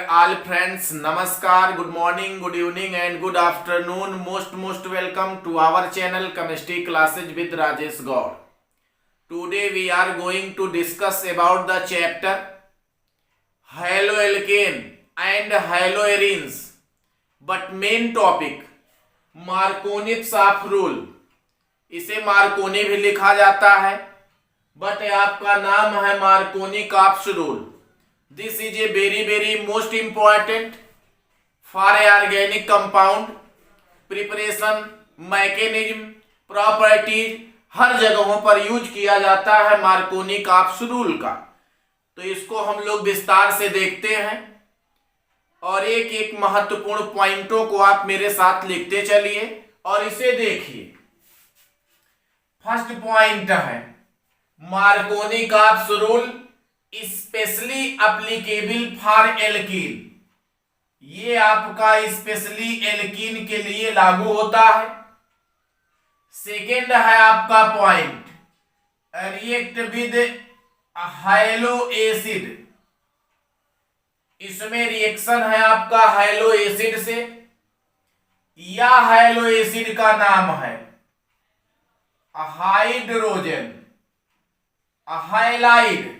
dear all friends, namaskar, good morning, good evening and good afternoon. Most welcome to our channel Chemistry Classes with Rajesh Gaur. Today we are going to discuss about the chapter haloalkane and haloarenes. But main topic Markovnik's rule. इसे Markovnikov भी लिखा जाता है, but आपका नाम है मार्कोनी-काप्स rule. This is a very most important for organic compound preparation mechanism properties. हर जगहों पर यूज किया जाता है मार्कोनी-काप्स रूल का. तो इसको हम लोग विस्तार से देखते हैं और एक एक महत्वपूर्ण पॉइंटों को आप मेरे साथ लिखते चलिए और इसे देखिए. फर्स्ट पॉइंट है मार्कोनी-काप्स rule specially applicable for alkene. ये आपका स्पेशली एल्कीन के लिए लागू होता है. सेकेंड है आपका point react with high-low acid. इसमें रिएक्शन है आपका हाइलो एसिड से, या हाइलो एसिड का नाम है हाइड्रोजन हाइलाइड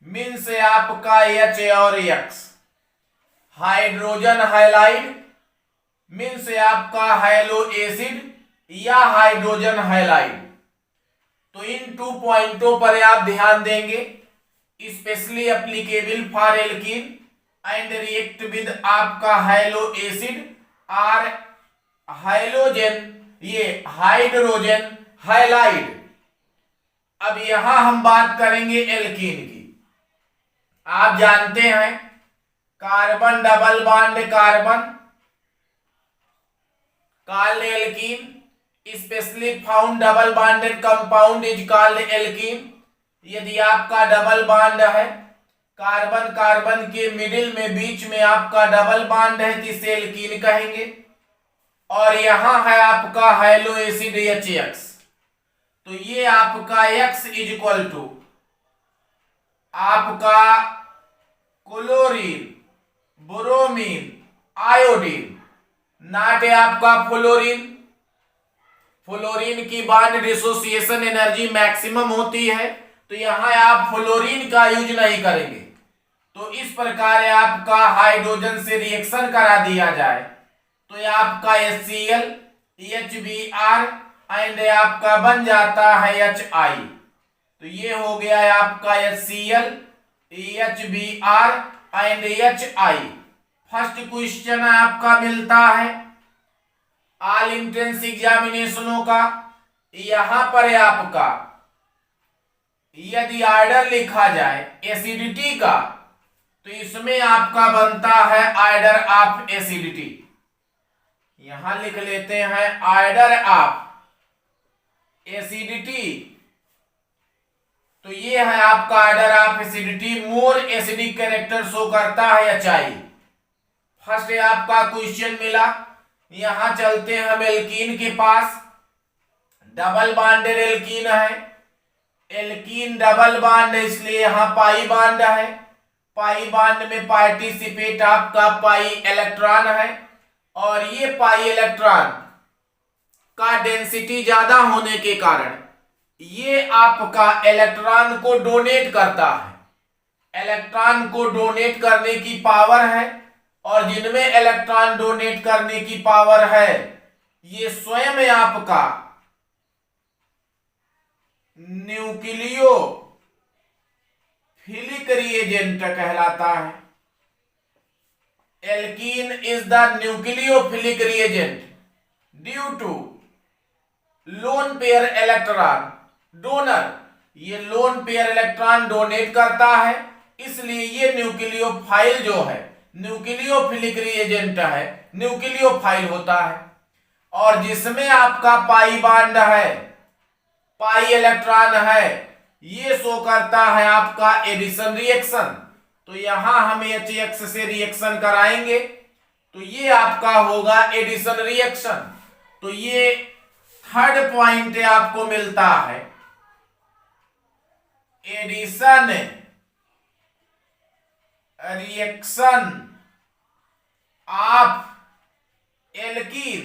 मीन से आपका H और X. हाइड्रोजन हाइलाइड मीन से आपका हाइलो एसिड या हाइड्रोजन हाइलाइड. तो इन 2 पॉइंटों पर आप ध्यान देंगे. Specially applicable for alkene and react with आपका हाइलो एसिड और हाइलोजन ये हाइड्रोजन हाइलाइड. अब यहां हम बात करेंगे एल्कीन की. आप जानते हैं carbon double bond carbon called alkene. Specially found double bonded compound is called alkene. यदि आपका डबल बॉन्ड है कार्बन कार्बन के मिडिल में बीच में आपका डबल बॉन्ड है तो इसे एल्कीन कहेंगे. और यहां है आपका हाइलो एसिड HX. तो ये आपका X इज इक्वल टू आपका क्लोरीन ब्रोमीन आयोडीन नाट है आपका फ्लोरीन. फ्लोरीन की बॉन्ड डिसोसिएशन एनर्जी मैक्सिमम होती है, तो यहां आप फ्लोरीन का यूज नहीं करेंगे. तो इस प्रकार आपका हाइड्रोजन से रिएक्शन करा दिया जाए तो ये आपका HCl HBr एंड आपका बन जाता है HI. तो ये हो गया है आपका HCl HBr and HI. First question आपका मिलता है ऑल एंट्रेंस एग्जामिनेशनों का. यहां पर आपका यदि आर्डर लिखा जाए एसिडिटी का तो इसमें आपका बनता है आर्डर ऑफ एसिडिटी. यहां लिख लेते हैं आर्डर ऑफ एसिडिटी. तो ये है आपका order of acidity. More acidic character show करता है HI. फर्स्ट आपका क्वेश्चन मिला. यहां चलते हैं हम एल्कीन के पास. डबल बॉन्डेड एल्कीन है. एल्कीन डबल बॉन्ड है इसलिए यहां पाई बॉन्ड है. पाई बॉन्ड में पार्टिसिपेट आपका पाई इलेक्ट्रॉन है और ये पाई इलेक्ट्रॉन का डेंसिटी ज्यादा होने के कारण ये आपका इलेक्ट्रॉन को डोनेट करता है. इलेक्ट्रॉन को डोनेट करने की पावर है और जिनमें इलेक्ट्रॉन डोनेट करने की पावर है ये स्वयं आपका न्यूक्लियो फिलिक रिएजेंट कहलाता है. Alkene is the nucleophilic reagent due to lone pair electron donor. ये लोन पेयर इलेक्ट्रॉन डोनेट करता है इसलिए ये न्यूक्लियोफाइल जो है न्यूक्लियोफिलिक रिएजेंट है न्यूक्लियोफाइल होता है. और जिसमें आपका पाई बॉन्ड है पाई इलेक्ट्रॉन है ये शो करता है आपका एडिशन रिएक्शन. तो यहां हम HX से रिएक्शन कराएंगे तो ये आपका होगा एडिशन रिएक्शन. तो ये थर्ड पॉइंट आपको मिलता है एडिशन रिएक्शन ऑफ एल्कीन,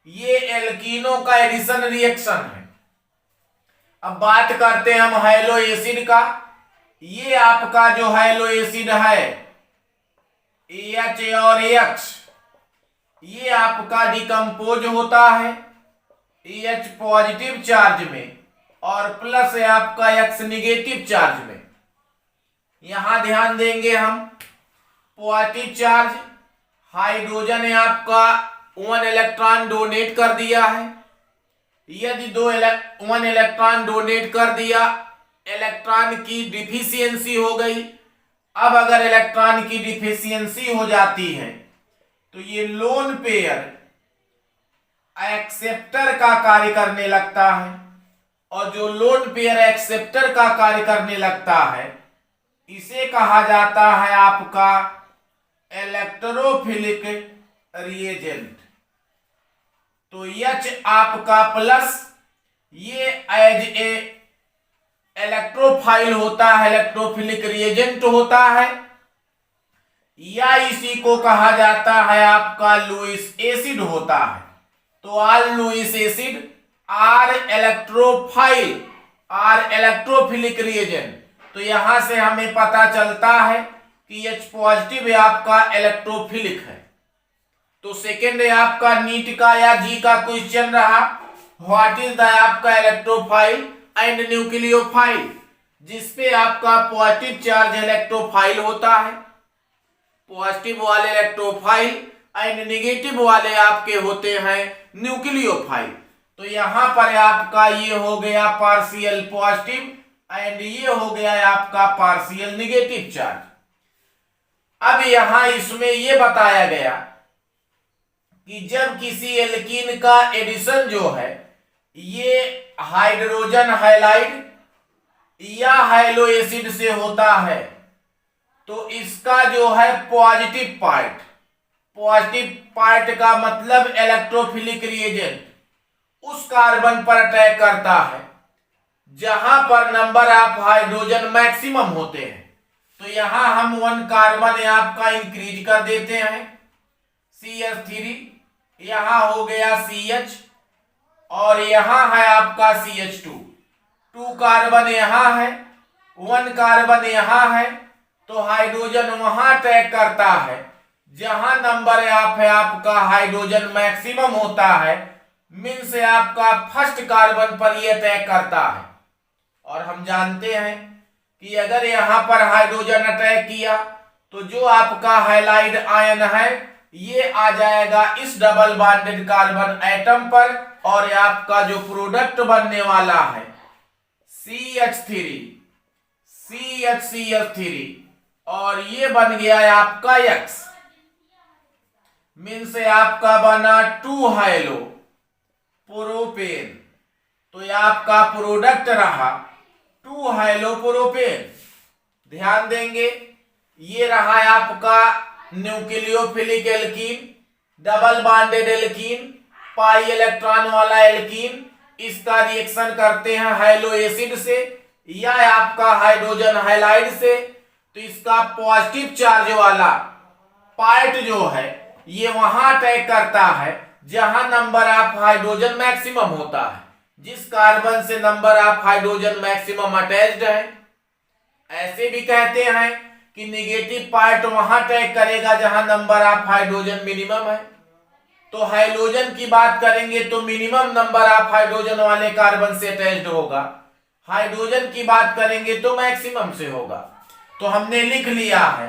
ये एल्कीनों का एडिशन रिएक्शन है। अब बात करते हैं हम हैलो एसिड का। ये आपका जो हैलो एसिड है एच और एक्स, ये आपका डिकम्पोज होता है एच पॉजिटिव चार्ज में और प्लस है आपका एक्स निगेटिव चार्ज में। यहां ध्यान देंगे हम, पॉजिटिव चार्ज हाइड्रोजन है आपका 1 इलेक्ट्रॉन डोनेट कर दिया है। यदि 1 इलेक्ट्रॉन डोनेट कर दिया, इलेक्ट्रॉन की डिफिशियंसी हो गई। अब अगर इलेक्ट्रॉन की डिफिशियंसी हो जाती है तो ये लोन पेयर एक्सेप्टर का कार्य करने लगता है, और जो लोन पेयर एक्सेप्टर का कार्य करने लगता है इसे कहा जाता है आपका इलेक्ट्रोफिलिक रिएजेंट। तो H आपका प्लस ये एज ए इलेक्ट्रोफाइल होता है, इलेक्ट्रोफिलिक रिएजेंट होता है, या इसी को कहा जाता है आपका लुईस एसिड होता है। तो all Lewis acid are electrophile, are electrophilic reagent. तो यहां से हमें पता चलता है कि H पॉजिटिव आपका इलेक्ट्रोफिलिक है। तो सेकेंड है आपका नीट का या जी का क्वेश्चन रहा, व्हाट इज द आपका इलेक्ट्रोफाइल एंड न्यूक्लियोफाइल, जिसपे आपका पॉजिटिव चार्ज इलेक्ट्रोफाइल होता है, पॉजिटिव वाले इलेक्ट्रोफाइल एंड निगेटिव वाले आपके होते हैं न्यूक्लियोफाइल। तो यहां पर आपका ये हो गया पार्शियल पॉजिटिव एंड ये हो गया आपका पार्शियल निगेटिव चार्ज। अब यहां इसमें ये बताया गया कि जब किसी एल्कीन का एडिशन जो है ये हाइड्रोजन हैलाइड या हैलो एसिड से होता है तो इसका जो है पॉजिटिव पार्ट का मतलब इलेक्ट्रोफिलिक रिएजेंट उस कार्बन पर अटैक करता है जहां पर नंबर ऑफ हाइड्रोजन मैक्सिमम होते हैं। तो यहां हम 1 कार्बन आपका इंक्रीज कर देते हैं, CH3, यहां हो गया CH और यहां है आपका CH2, 2 कार्बन यहां है, 1 कार्बन यहां है। तो हाइड्रोजन वहां अटैक करता है जहां नंबर ऑफ है आपका हाइड्रोजन मैक्सिमम होता है, मीन से आपका फर्स्ट कार्बन पर ये अटैक करता है। और हम जानते हैं कि अगर यहां पर हाइड्रोजन अटैक किया तो जो आपका हैलाइड आयन है ये आ जाएगा इस डबल बॉन्डेड कार्बन एटम पर, और आपका जो प्रोडक्ट बनने वाला है CH3 CH3 और ये बन गया है आपका X, मीन से आपका बना 2 हाइलो प्रोपेन। तो ये आपका प्रोडक्ट रहा 2 हाइलो प्रोपेन। ध्यान देंगे ये रहा आपका nucleophilic alkene, double bonded alkene, pi electron वाला एल्कीन। इसका रिएक्शन करते हैं हैलो एसिड से या आपका हाइड्रोजन हैलाइड से। तो इसका पॉजिटिव चार्ज वाला पार्ट जो है ये वहां अटैक करता है जहां नंबर ऑफ हाइड्रोजन मैक्सिमम होता है, जिस कार्बन से number of hydrogen maximum attached है। ऐसे भी कहते हैं कि निगेटिव पार्ट वहां अटैक करेगा जहां नंबर ऑफ हाइड्रोजन मिनिमम है। तो हाइड्रोजन की बात करेंगे तो मिनिमम नंबर ऑफ हाइड्रोजन वाले कार्बन से अटैच्ड होगा, हाइड्रोजन की बात करेंगे तो मैक्सिमम से होगा। तो हमने लिख लिया है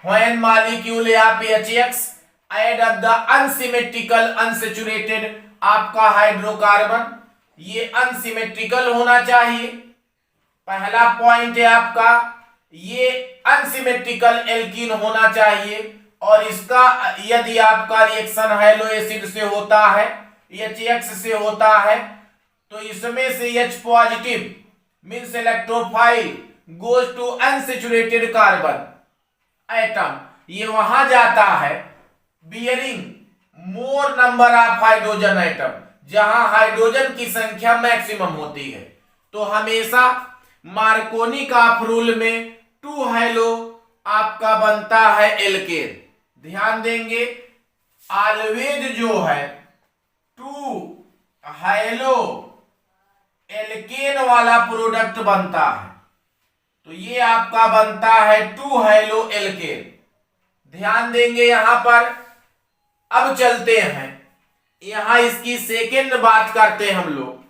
when molecule of HX add of the unsymmetrical unsaturated आपका हाइड्रोकार्बन, ये अनसिमेट्रिकल होना चाहिए। पहला पॉइंट है आपका ये अनसिमेट्रिकल एल्कीन होना चाहिए, और इसका यदि आपका रिएक्शन हैलो एसिड से होता है HX से होता है तो इसमें से H positive means electrophile goes to unsaturated carbon atom, ये वहां जाता है bearing more number of hydrogen atom, जहां हाइड्रोजन की संख्या मैक्सिमम होती है। तो हमेशा मार्कोनी का रूल में 2 हाइलो आपका बनता है एल्केन। ध्यान देंगे, ऑलवेज जो है 2 हाइलो एल्केन वाला प्रोडक्ट बनता है, तो ये आपका बनता है 2 हाइलो एल्केन। ध्यान देंगे यहां पर। अब चलते हैं, यहां इसकी सेकेंड बात करते हैं हम लोग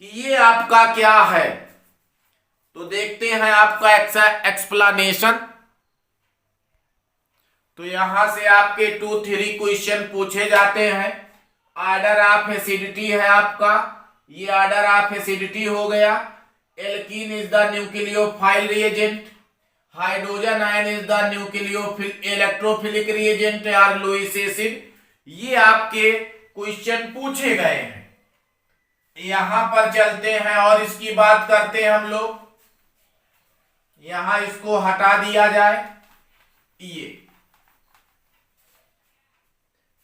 कि ये आपका क्या है। तो देखते हैं आपका एक्सप्लेनेशन। तो यहां से आपके 2-3 क्वेश्चन पूछे जाते हैं। ऑर्डर ऑफ एसिडिटी है आपका, ये ऑर्डर ऑफ एसिडिटी हो गया। Alkene is the nucleophile reagent, hydrogen ion is the nucleophile electrophilic reagent और लुईस एसिड। ये आपके क्वेश्चन पूछे गए हैं। यहां पर चलते हैं और इसकी बात करते हैं हम लोग। यहां इसको हटा दिया जाए, ये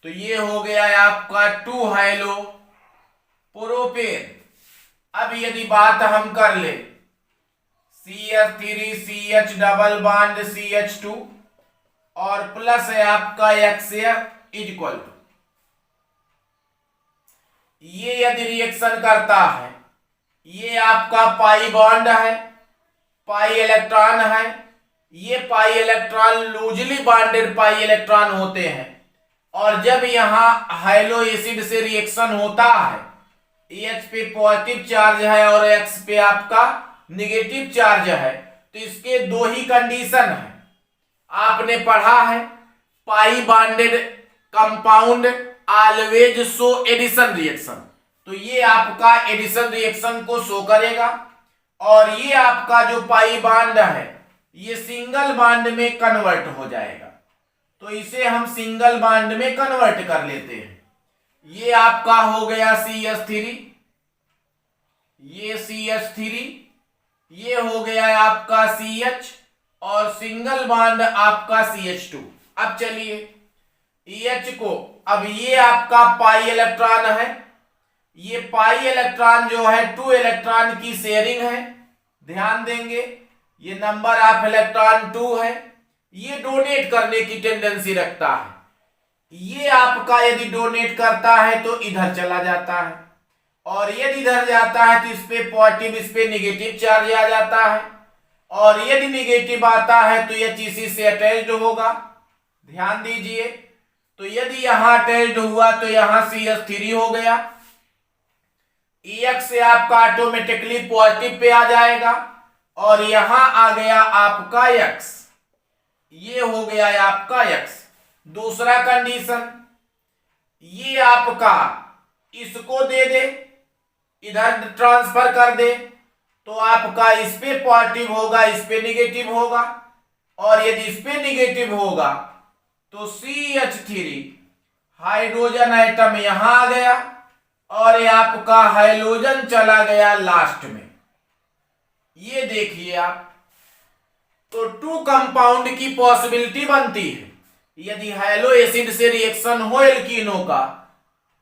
तो ये हो गया है आपका 2 हाइलो प्रोपेन। अब यदि बात हम कर ले CH3CH डबल बॉन्ड CH2 और प्लस है आपका XF इक्वल टू, ये यदि रिएक्शन करता है, ये आपका पाई बॉन्ड है, पाई इलेक्ट्रॉन है। ये pi electron loosely bonded pi electron होते हैं, और जब यहां हाइलो एसिड से रिएक्शन होता है, H पे पॉजिटिव चार्ज है और X पे आपका निगेटिव चार्ज है, तो इसके 2 ही कंडीशन है। आपने पढ़ा है pi bonded compound always show addition reaction, तो ये आपका एडिशन रिएक्शन को शो करेगा। और ये आपका जो पाई बॉन्ड है, ये सिंगल बॉन्ड में कन्वर्ट हो जाएगा, तो इसे हम सिंगल बॉन्ड में कन्वर्ट कर लेते हैं। ये आपका हो गया CH3, ये CH3, ये हो गया है आपका CH और सिंगल बॉन्ड आपका CH2। अब चलिए EH को, अब ये आपका पाई इलेक्ट्रॉन है, ये पाई इलेक्ट्रॉन जो है 2 इलेक्ट्रॉन की शेयरिंग है। ध्यान देंगे, ये नंबर ऑफ इलेक्ट्रॉन 2 है, ये डोनेट करने की टेंडेंसी रखता है। ये आपका यदि डोनेट करता है तो इधर चला जाता है, और यदि इधर जाता है तो इस पे पॉजिटिव, इस पे निगेटिव चार्ज आ जाता है, और यदि निगेटिव आता है तो ये इसी से अटैच्ड होगा। ध्यान दीजिए, तो यदि यहां अटैच्ड हुआ तो यहां CH3 हो गया, EX से आपका ऑटोमेटिकली पॉजिटिव पे आ जाएगा, और यहां आ गया आपका X, ये हो गया है आपका X। दूसरा कंडीशन, ये आपका इसको दे दे, इधर ट्रांसफर कर दे, तो आपका इस पे पॉजिटिव होगा, इस पे निगेटिव होगा, और यदि इस पे निगेटिव होगा तो CH3 हाइड्रोजन आइटम यहां आ गया, और ये आपका हाइड्रोजन चला गया लास्ट में। ये देखिए आप, तो 2 कंपाउंड की पॉसिबिलिटी बनती है। यदि हाइलो एसिड से रिएक्शन हो एल्कीनों का,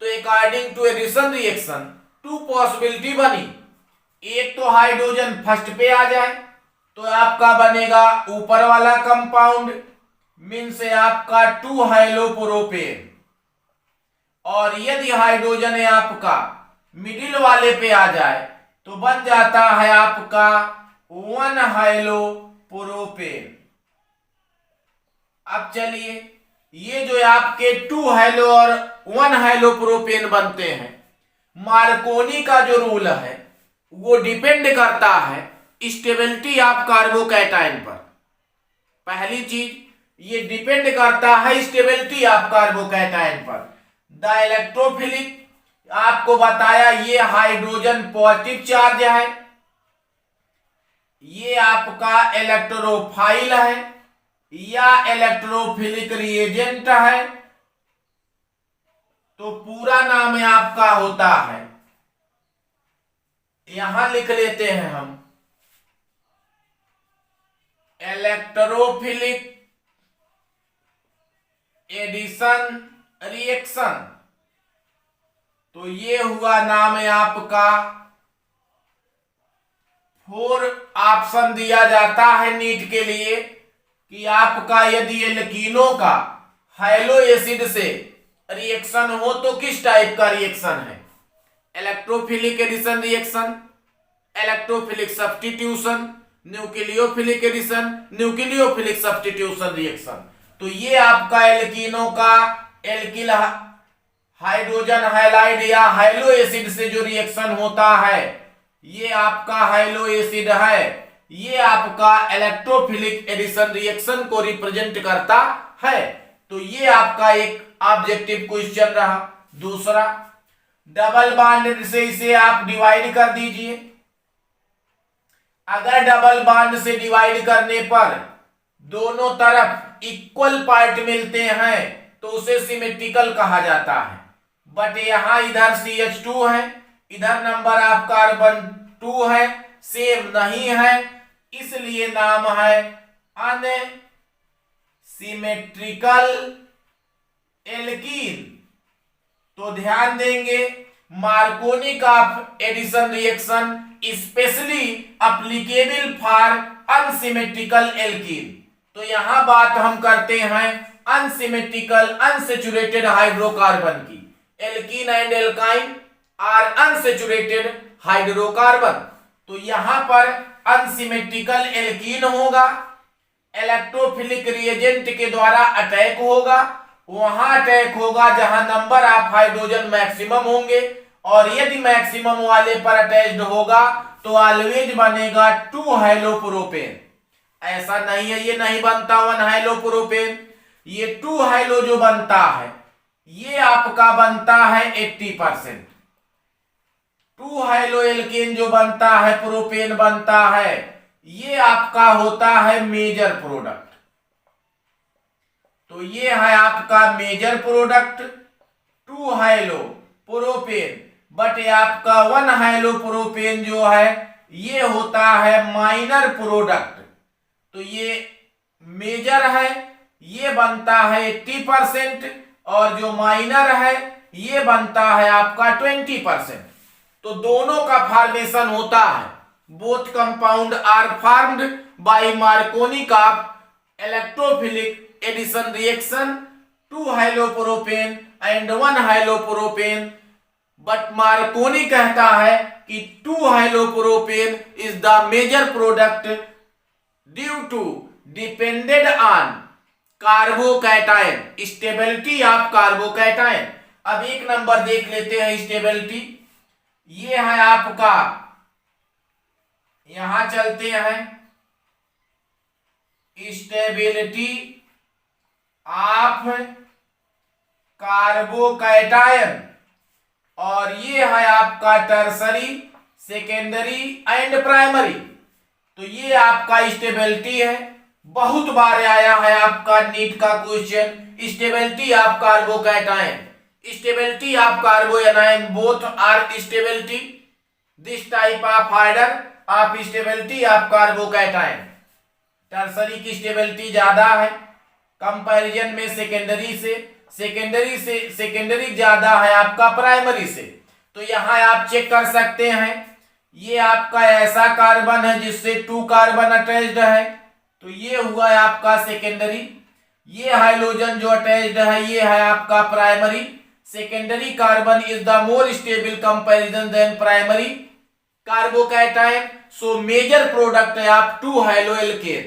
तो according to addition reaction 2 possibility बनी। एक तो हाइड्रोजन फर्स्ट पे आ जाए, तो आपका बनेगा ऊपर वाला कंपाउंड, मीन से आपका 2 हाइलो प्रोपेन। और यदि हाइड्रोजन है आपका मिडिल वाले पे आ जाए, तो बन जाता है आपका 1 हाइलो प्रोपेन। अब चलिए, ये जो आपके 2 हाइलो और 1 हाइलो प्रोपेन बनते हैं, मार्कोनी का जो रूल है वो डिपेंड करता है स्टेबिलिटी ऑफ कार्बोकैटायन पर। पहली चीज, ये डिपेंड करता है स्टेबिलिटी ऑफ कार्बोकैटायन पर। द इलेक्ट्रोफिलिक आपको बताया, ये हाइड्रोजन पॉजिटिव चार्ज है, ये आपका इलेक्ट्रोफाइल है या इलेक्ट्रोफिलिक रिएजेंट है, तो पूरा नाम है आपका होता है, यहां लिख लेते हैं हम, इलेक्ट्रोफिलिक एडिशन रिएक्शन। तो ये हुआ नाम है आपका। 4 ऑप्शन दिया जाता है नीट के लिए, कि आपका यदि एल्कीनों का हैलो एसिड से रिएक्शन हो तो किस टाइप का रिएक्शन है? Electrophilic addition reaction, electrophilic substitution, nucleophilic addition, nucleophilic substitution reaction. तो ये आपका एल्कीनों का एल्किल हाइड्रोजन हैलाइड या हैलो एसिड से जो रिएक्शन होता है, ये आपका हैलो एसिड है, ये आपका इलेक्ट्रोफिलिक एडिशन रिएक्शन को रिप्रेजेंट करता है। तो ये आपका एक ऑब्जेक्टिव क्वेश्चन रहा। दूसरा, डबल बॉन्ड से इसे आप डिवाइड कर दीजिए। अगर डबल बॉन्ड से डिवाइड करने पर दोनों तरफ इक्वल पार्ट मिलते हैं तो उसे सिमेट्रिकल कहा जाता है। बट यहां इधर CH2 है, इधर नंबर ऑफ कार्बन 2 है, सेम नहीं है, इसलिए नाम है अनसिमेट्रिकल एल्कीन। तो ध्यान देंगे, Markovnikov of addition reaction specially applicable for unsymmetrical alkene. तो यहां बात हम करते हैं अनसिमेट्रिकल अनसेचुरेटेड हाइड्रोकार्बन की। Alkene and alkyne are unsaturated hydrocarbon. तो यहां पर अनसिमेट्रिकल एल्कीन होगा, इलेक्ट्रोफिलिक रिएजेंट के द्वारा अटैक होगा, वहां अटैक होगा जहां नंबर ऑफ हाइड्रोजन मैक्सिमम होंगे, और यदि मैक्सिमम वाले पर अटैच्ड होगा तो ऑलवेज बनेगा 2 हाइलोप्रोपेन। ऐसा नहीं है ये नहीं बनता 1 हाइलोप्रोपेन, ये 2 हाइलो जो बनता है ये आपका बनता है 80%। 2 हाइलो एल्केन जो बनता है, प्रोपेन बनता है, ये आपका होता है मेजर प्रोडक्ट। तो ये है आपका major product 2 halo propane. But ये आपका 1 हाइलो प्रोपेन जो है ये होता है माइनर प्रोडक्ट। तो ये मेजर है, ये बनता है 80%, और जो माइनर है ये बनता है आपका 20%। तो दोनों का फॉर्मेशन होता है, both compound are formed by Marconi का electrophilic addition reaction 2 halopropane and 1 halopropane. But Marconi कहता है कि 2 halopropane is the major product due to depended on carbocation, stability of carbocation. अब एक नंबर देख लेते हैं स्टेबिलिटी। ये है आपका, यहां चलते हैं, स्टेबिलिटी ऑफ कार्बोकैटायन, और ये है आपका टर्सरी, सेकेंडरी एंड प्राइमरी। तो ये आपका स्टेबिलिटी है, बहुत बार आया है आपका नीट का question, stability of carbocation, stability of carbanion both are stability, this type of order of stability of carbocation. Tertiary की स्टेबिलिटी ज्यादा है कंपैरिजन में सेकेंडरी से, सेकेंडरी ज्यादा है आपका प्राइमरी से। तो यहां आप चेक कर सकते हैं, ये आपका ऐसा कार्बन है जिससे 2 कार्बन अटैच्ड है, तो ये हुआ है आपका सेकेंडरी। ये हाइड्रोजन जो अटैच्ड है ये है आपका primary. Secondary carbon is the more stable comparison than primary carbocation, so major product है आप 2 हाइलोएल्केन।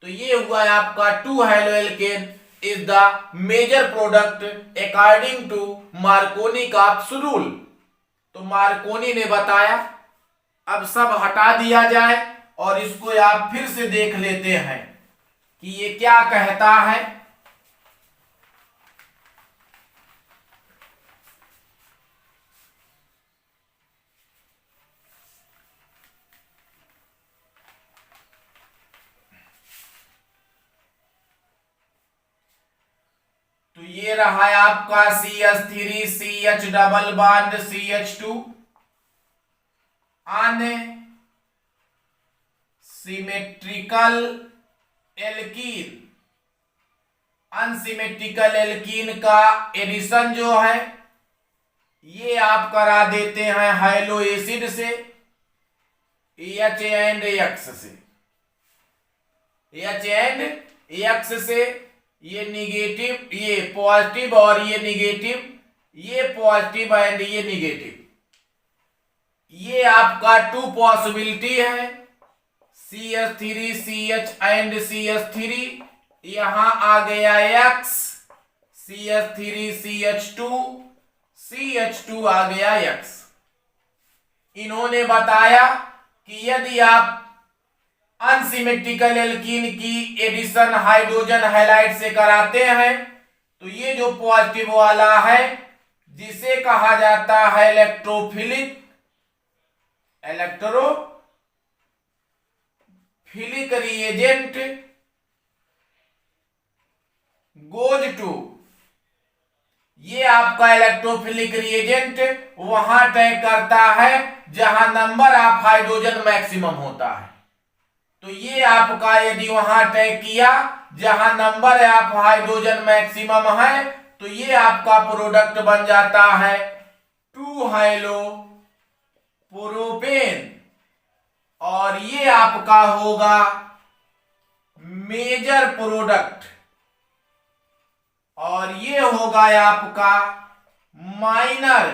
तो ये हुआ है आपका 2 haloalkane is the major product according to Marconi का रूल। तो मार्कोनी ने बताया। अब सब हटा दिया जाए और इसको आप फिर से देख लेते हैं कि ये क्या कहता है। तो ये रहा है आपका CH3 CH double bond CH2 unsymmetrical alkene. Unsymmetrical alkene का एडिशन जो है ये आप करा देते हैं हाइलो एसिड से, H एंड X से, H एंड एक्स से ये निगेटिव, ये पॉजिटिव और ये निगेटिव, ये पॉजिटिव एंड ये निगेटिव। ये आपका 2 पॉसिबिलिटी है, CH3 CH एंड CH3। यहां आ गया X, CH3 CH2, CH2 आ गया X। इन्होंने बताया कि यदि आप अनसिमेट्रिकल एल्कीन की एडिशन हाइड्रोजन हैलाइड से कराते हैं तो ये जो पॉजिटिव वाला है जिसे कहा जाता है इलेक्ट्रोफिलिक रिएजेंट गोज टू, ये आपका इलेक्ट्रोफिलिक रिएजेंट वहां तय करता है जहां नंबर ऑफ हाइड्रोजन मैक्सिमम होता है। तो ये आपका यदि वहां तय किया जहां नंबर ऑफ हाइड्रोजन मैक्सिमम है तो ये आपका प्रोडक्ट बन जाता है 2 हाइलो प्रोपेन, और ये आपका होगा मेजर प्रोडक्ट, और ये होगा आपका माइनर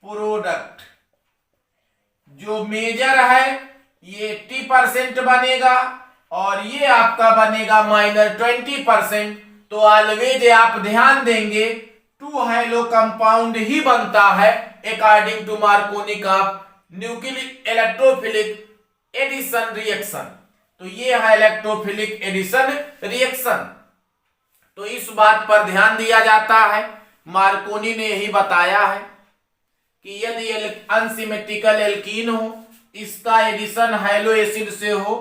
प्रोडक्ट। जो मेजर है ये 80% बनेगा और ये आपका बनेगा माइनर 20%। तो ऑलवेज आप ध्यान देंगे 2 हाइलो कंपाउंड ही बनता है अकॉर्डिंग टू मार्कोनी का न्यूक्लिक इलेक्ट्रोफिलिक एडिशन रिएक्शन। तो ये है इलेक्ट्रोफिलिक एडिशन रिएक्शन। तो इस बात पर ध्यान दिया जाता है, मार्कोनी ने यही बताया है कि यदि अनसिमेट्रिकल एल्कीन हो, इसका एडिशन हाइलो एसिड से हो,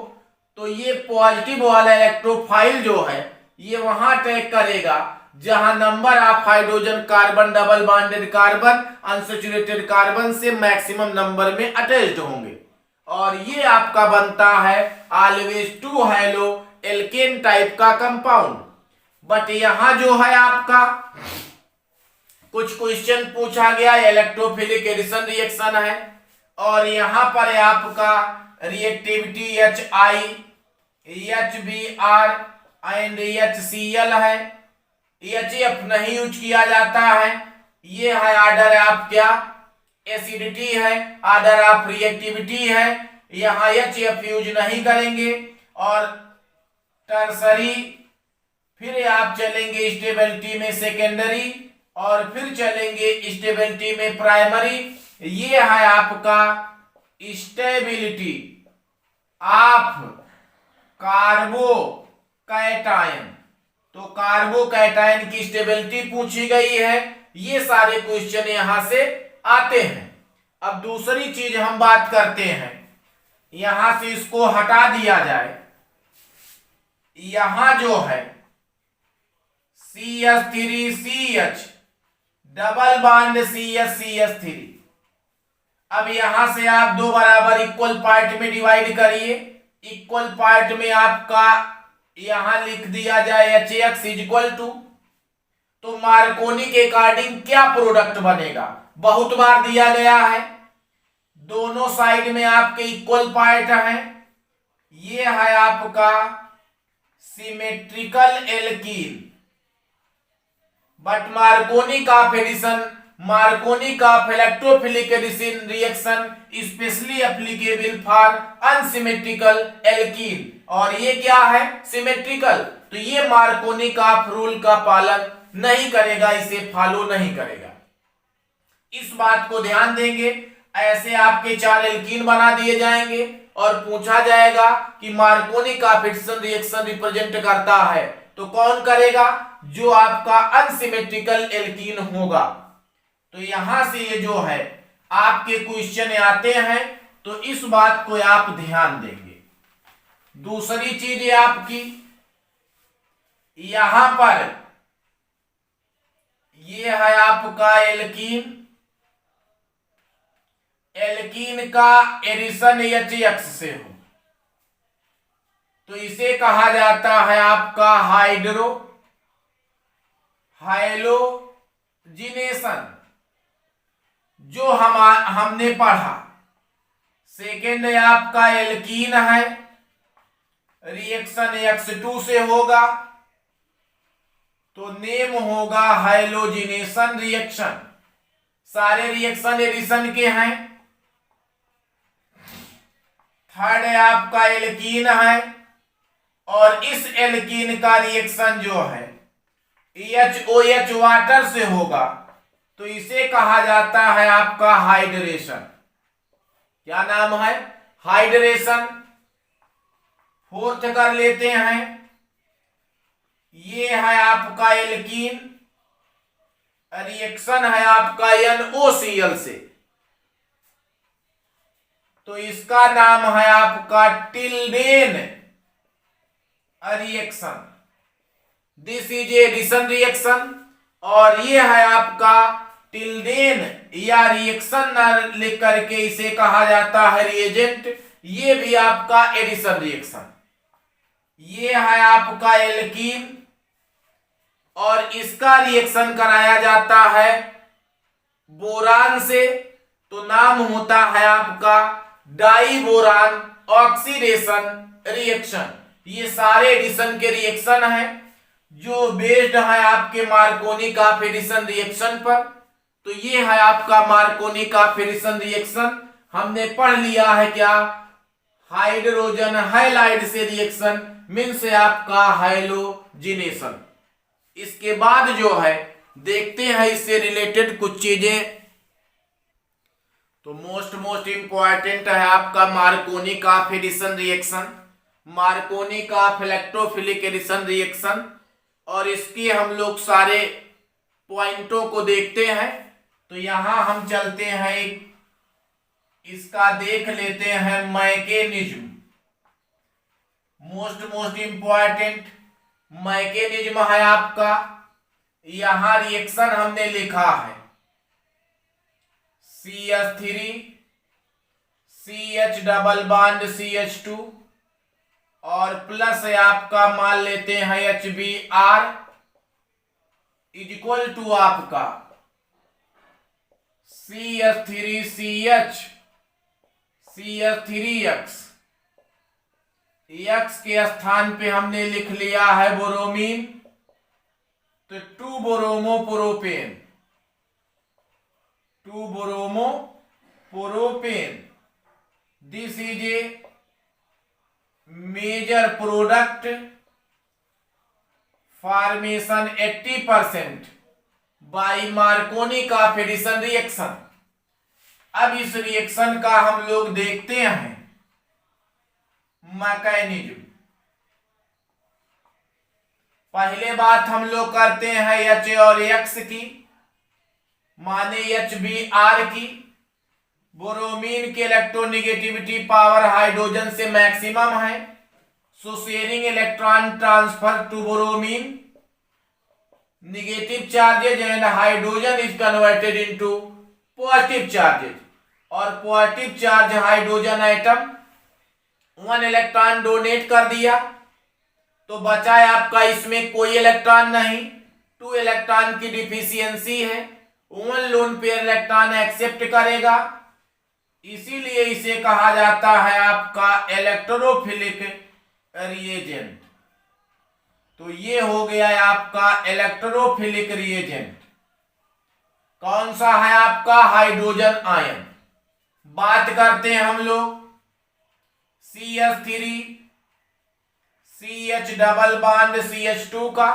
तो ये पॉजिटिव वाला इलेक्ट्रोफाइल जो है ये वहां तय करेगा जहां number of hydrogen carbon double bonded carbon unsaturated carbon से मैक्सिमम नंबर में अटैच्ड होंगे, और ये आपका बनता है ऑलवेज 2 हाइलो एल्केन टाइप का कंपाउंड। बट यहां जो है आपका कुछ क्वेश्चन पूछा गया, इलेक्ट्रोफिलिक एडिशन रिएक्शन है और यहां पर आपका reactivity HI, HBr and HCl है, HF नहीं यूज किया जाता है। ये है ऑर्डर आप क्या एसिडिटी है, ऑर्डर ऑफ रिएक्टिविटी है, यहां HF यूज नहीं करेंगे। और टर्सरी फिर आप चलेंगे स्टेबिलिटी में सेकेंडरी और फिर चलेंगे स्टेबिलिटी में प्राइमरी। ये है आपका स्टेबिलिटी ऑफ कार्बो कैटायन। तो कार्बो कैटायन की स्टेबिलिटी पूछी गई है। ये सारे क्वेश्चन यहां से आते हैं। अब दूसरी चीज हम बात करते हैं, यहां से इसको हटा दिया जाए। यहां जो है CH3CH डबल बॉन्ड CH3। अब यहां से आप 2 बराबर इक्वल पार्ट में डिवाइड करिए। इक्वल पार्ट में आपका यहां लिख दिया जाए HX इक्वल टू, तो मार्कोनी के अकॉर्डिंग क्या प्रोडक्ट बनेगा, बहुत बार दिया गया है। दोनों साइड में आपके इक्वल पार्ट है। ये है आपका सिमेट्रिकल एल्कीन। बट मार्कोनी का एडिशन, मार्कोनी का electrophilic addition reaction specially applicable for unsymmetrical alkene, और ये क्या है सिमेट्रिकल। तो ये मार्कोनी का रूल का पालन नहीं करेगा, इसे फॉलो नहीं करेगा। इस बात को ध्यान देंगे। ऐसे आपके 4 एल्कीन बना दिए जाएंगे और पूछा जाएगा कि मार्कोनी का एडिशन रिएक्शन रिप्रेजेंट करता है तो कौन करेगा, जो आपका अनसिमेट्रिकल एल्कीन होगा। तो यहां से ये जो है आपके क्वेश्चन आते हैं, तो इस बात को आप ध्यान देंगे। दूसरी चीज है आपकी यहां पर ये है आपका एल्कीन। एल्कीन का एडिशन HX से हो तो इसे कहा जाता है आपका हाइलोजिनेशन, जो हमने पढ़ा। सेकेंड आपका एल्कीन है रिएक्शन X2 से होगा तो नेम होगा हाइलोजिनेशन रिएक्शन। सारे रिएक्शन एडिशन के हैं। थर्ड है आपका एल्कीन है, और इस एल्कीन का रिएक्शन जो है HOH वाटर से होगा तो इसे कहा जाता है आपका हाइड्रेशन। क्या नाम है? हाइड्रेशन। फोर्थ कर लेते हैं, ये है आपका एल्कीन, रिएक्शन है आपका NOCl से, तो इसका नाम है आपका Tilden reaction. This is addition reaction, और ये है आपका टिल्डेन या रिएक्शन न लिख करके इसे कहा जाता है रिएजेंट। ये भी आपका एडिशन रिएक्शन। ये है आपका एल्कीन, और इसका रिएक्शन कराया जाता है बोरान से, तो नाम होता है आपका डाई बोरान ऑक्सीडेशन रिएक्शन। ये सारे एडिशन के रिएक्शन हैं जो बेस्ड है आपके मार्कोनी ऑफ एडिशन रिएक्शन पर। तो ये है आपका मार्कोनी ऑफ एडिशन रिएक्शन। हमने पढ़ लिया है क्या? हाइड्रोजन हाइलाइड से रिएक्शन मीन्स आपका हाइलोजिनेशन। इसके बाद जो है देखते हैं इससे रिलेटेड कुछ चीजें। तो मोस्ट इंपॉर्टेंट है आपका Markovnikov of addition reaction, Markovnikov of electrophilic addition reaction, और इसके हम लोग सारे पॉइंटों को देखते हैं। तो यहां हम चलते हैं, इसका देख लेते हैं मैकेनिज्म। मोस्ट इंपॉर्टेंट मैकेनिज्म है आपका। यहां रिएक्शन हमने लिखा है CH3 CH double bond CH2 और प्लस है आपका मान लेते हैं HBr इज इक्वल टू आपका CH3CH CH3X। X के स्थान पे हमने लिख लिया है बोरोमीन, तो 2 bromopropane, 2 bromopropane. This is a major product formation 80% by Marconi of addition reaction. अब इस रिएक्शन का हम लोग देखते हैं मैकेनिज्म। पहले बात हम लोग करते हैं H और X की, माने HBr की। बोरोमीन की इलेक्ट्रोनेगेटिविटी पावर हाइड्रोजन से मैक्सिमम है, so sharing electron transfer to bromine negative charges and hydrogen is converted into positive charges. और positive charge hydrogen atom 1 electron donate कर दिया, तो बचा है आपका इसमें कोई इलेक्ट्रॉन नहीं, 2 इलेक्ट्रॉन की डिफिशियंसी है, 1 लोन पेयर इलेक्ट्रॉन एक्सेप्ट करेगा, इसीलिए इसे कहा जाता है आपका इलेक्ट्रोफिलिक रिएजेंट। तो ये हो गया है आपका इलेक्ट्रोफिलिक रिएजेंट। कौन सा है आपका? Hydrogen ion. बात करते हैं हम लोग CH3 CH double bond CH2 का।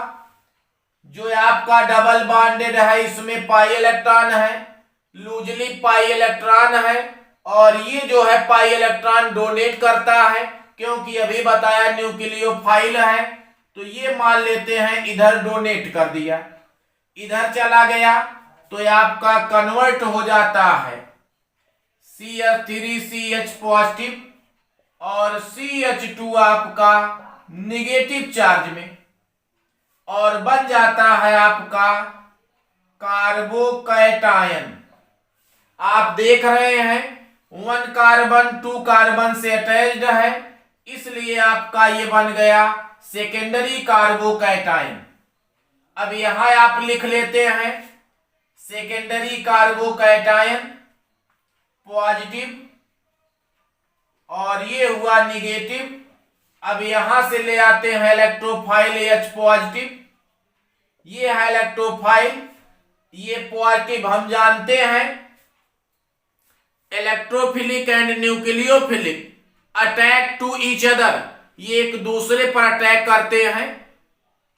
जो आपका डबल बॉन्डेड है इसमें पाई इलेक्ट्रॉन है, लूजली पाई इलेक्ट्रॉन है, और ये जो है पाई इलेक्ट्रॉन डोनेट करता है, क्योंकि अभी बताया न्यूक्लियोफाइल है। तो ये मान लेते हैं इधर डोनेट कर दिया, इधर चला गया, तो ये आपका कन्वर्ट हो जाता है CH3CH पॉजिटिव और CH2 आपका निगेटिव चार्ज में, और बन जाता है आपका कार्बोकैटायन। आप देख रहे हैं 1 कार्बन 2 कार्बन से अटैच्ड है, इसलिए आपका ये बन गया सेकेंडरी कार्बोकैटायन। अब यहां आप लिख लेते हैं सेकेंडरी कार्बोकैटायन पॉजिटिव, और ये हुआ निगेटिव, अब यहां से ले आते हैं इलेक्ट्रोफाइल H पॉजिटिव, ये है इलेक्ट्रोफाइल, ये पॉजिटिव। हम जानते हैं electrophilic and nucleophilic attack to each other, ये एक दूसरे पर अटैक करते हैं,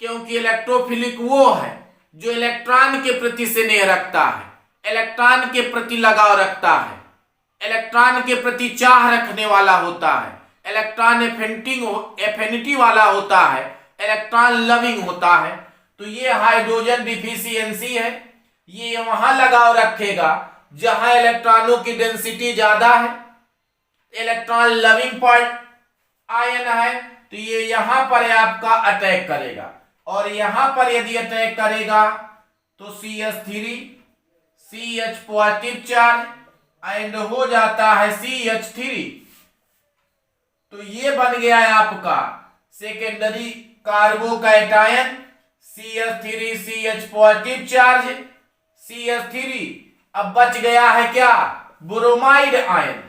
क्योंकि इलेक्ट्रोफिलिक वो है जो इलेक्ट्रॉन के प्रति स्नेह रखता है, इलेक्ट्रॉन के प्रति लगाव रखता है, इलेक्ट्रॉन के प्रति चाह रखने वाला होता है, इलेक्ट्रॉन एफिनिटी वाला होता है, इलेक्ट्रॉन लविंग होता है। तो ये हाइड्रोजन डिफिशियंसी है, ये वहां लगाव रखेगा जहां इलेक्ट्रॉनों की डेंसिटी ज्यादा है, इलेक्ट्रॉन लविंग पॉइंट आयन है, तो ये यहां पर आपका अटैक करेगा। और यहां पर यदि अटैक करेगा तो CH3 CH positive charge and हो जाता है CH3, तो ये बन गया है आपका secondary carbocation CH3 CH positive charge CH3। अब बच गया है क्या, ब्रोमाइड आयन,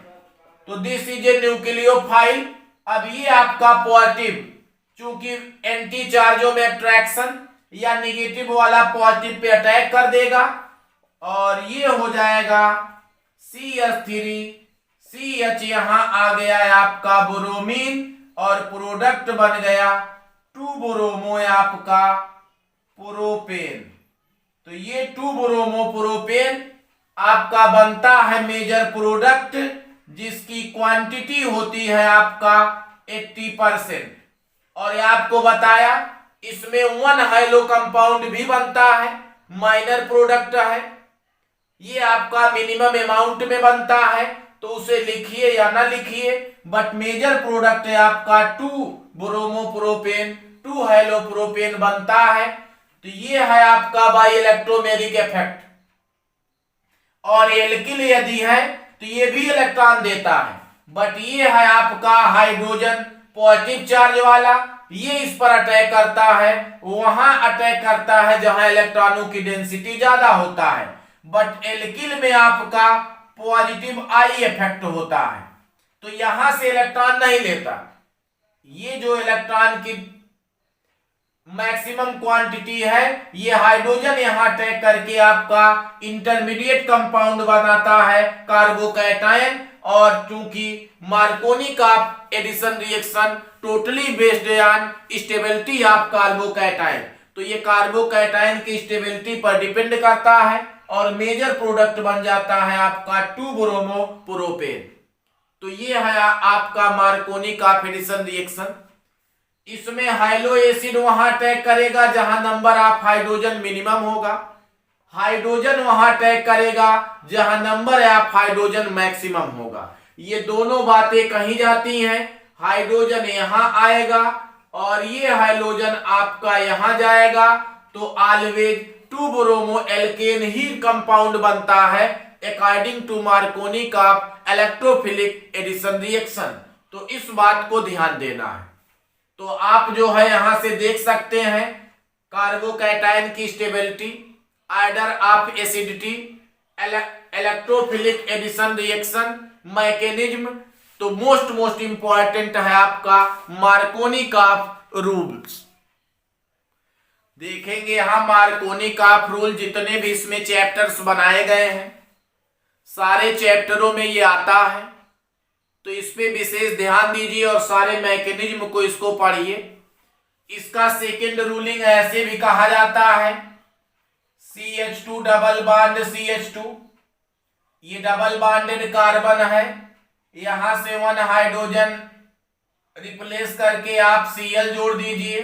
तो दिस इज ए न्यूक्लियोफाइल। अब ये आपका पॉजिटिव, चूंकि एंटी चार्जों में अट्रैक्शन या निगेटिव वाला पॉजिटिव पे अटैक कर देगा, और ये हो जाएगा CH3 CH, यहां आ गया है आपका ब्रोमीन, और प्रोडक्ट बन गया 2 ब्रोमो आपका प्रोपेन। तो ये 2 ब्रोमो प्रोपेन आपका बनता है मेजर प्रोडक्ट, जिसकी क्वांटिटी होती है आपका 80%। और ये आपको बताया इसमें 1 हाइलो कंपाउंड भी बनता है, माइनर प्रोडक्ट है, ये आपका मिनिमम अमाउंट में बनता है, तो उसे लिखिए या ना लिखिए, बट मेजर प्रोडक्ट है आपका 2 ब्रोमोप्रोपेन, 2 हाइलोप्रोपेन बनता है। तो ये है आपका बाई इलेक्ट्रोमेरिक इफेक्ट। और एल्किल यदि है तो ये भी इलेक्ट्रॉन देता है, बट ये है आपका हाइड्रोजन पॉजिटिव चार्ज वाला, ये इस पर अटैक करता है, वहां अटैक करता है जहां इलेक्ट्रॉनों की डेंसिटी ज्यादा होता है, बट एल्किल में आपका पॉजिटिव आई इफेक्ट होता है, तो यहां से इलेक्ट्रॉन नहीं लेता। ये जो इलेक्ट्रॉन की मैक्सिमम क्वांटिटी है, ये हाइड्रोजन यहां अटैक करके आपका इंटरमीडिएट कंपाउंड बनाता है कार्बोकैटायन। और चूंकि मार्कोनी का addition reaction totally based on stability of carbocation, तो ये कार्बोकैटायन की स्टेबिलिटी पर डिपेंड करता है, और मेजर प्रोडक्ट बन जाता है आपका 2 ब्रोमो प्रोपेन। तो ये है आपका मार्कोनी का एडिशन रिएक्शन। इसमें हाइलो एसिड वहां अटैक करेगा जहां नंबर ऑफ हाइड्रोजन मिनिमम होगा, हाइड्रोजन वहां अटैक करेगा जहां नंबर ऑफ हाइड्रोजन मैक्सिमम होगा। ये दोनों बातें कही जाती हैं, हाइड्रोजन यहां आएगा और ये हाइड्रोजन आपका यहां जाएगा, तो ऑलवेज 2 ब्रोमो एल्केन ही कंपाउंड बनता है अकॉर्डिंग टू मार्कोनी का इलेक्ट्रोफिलिक एडिशन रिएक्शन। तो इस बात को ध्यान देना है। तो आप जो है यहां से देख सकते हैं कार्बोकैटायन की stability, order of acidity, electrophilic addition reaction mechanism. तो मोस्ट इंपॉर्टेंट है आपका मार्कोनी का रूल्स। देखेंगे यहां मार्कोनी का रूल, जितने भी इसमें चैप्टर्स बनाए गए हैं सारे चैप्टरों में ये आता है, तो इस पे विशेष ध्यान दीजिए और सारे मैकेनिज्म को इसको पढ़िए। इसका सेकेंड रूलिंग ऐसे भी कहा जाता है CH2 डबल बॉन्ड CH2, ये डबल बॉन्डेड कार्बन है, यहां से 1 हाइड्रोजन रिप्लेस करके आप Cl जोड़ दीजिए,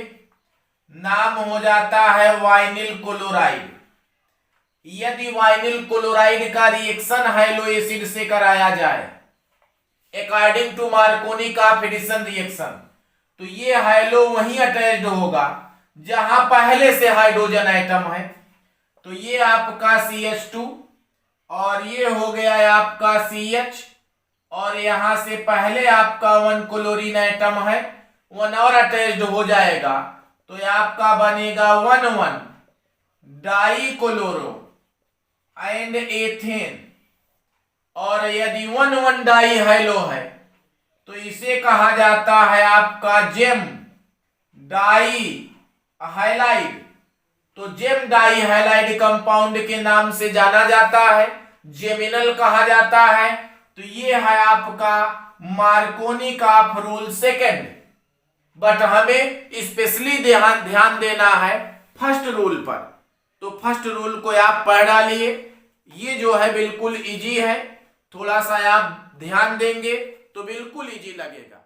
नाम हो जाता है वाइनिल क्लोराइड। यदि वाइनिल क्लोराइड का रिएक्शन हाइलो एसिड से कराया जाए अकॉर्डिंग टू मार्कोनी का एडिशन रिएक्शन, तो ये हाइलो वहीं अटैच्ड होगा जहां पहले से हाइड्रोजन एटम है। तो ये आपका CH2 और ये हो गया है आपका CH, और यहां से पहले आपका 1 क्लोरीन एटम है, 1 और अटैच्ड हो जाएगा, तो ये आपका बनेगा 1,1 डाई क्लोरो एंड एथेन। और यदि 1,1 डाई हाइलो है तो इसे कहा जाता है आपका जेम डाई हाइलाइड। तो जेम डाई हाइलाइड कंपाउंड के नाम से जाना जाता है, जेमिनल कहा जाता है। तो ये है आपका मार्कोनी का रूल सेकंड। बट हमें स्पेशली ध्यान देना है फर्स्ट रूल पर। तो फर्स्ट रूल को आप पढ़ डालिए, ये जो है बिल्कुल इजी है, थोड़ा सा आप ध्यान देंगे तो बिल्कुल इजी लगेगा।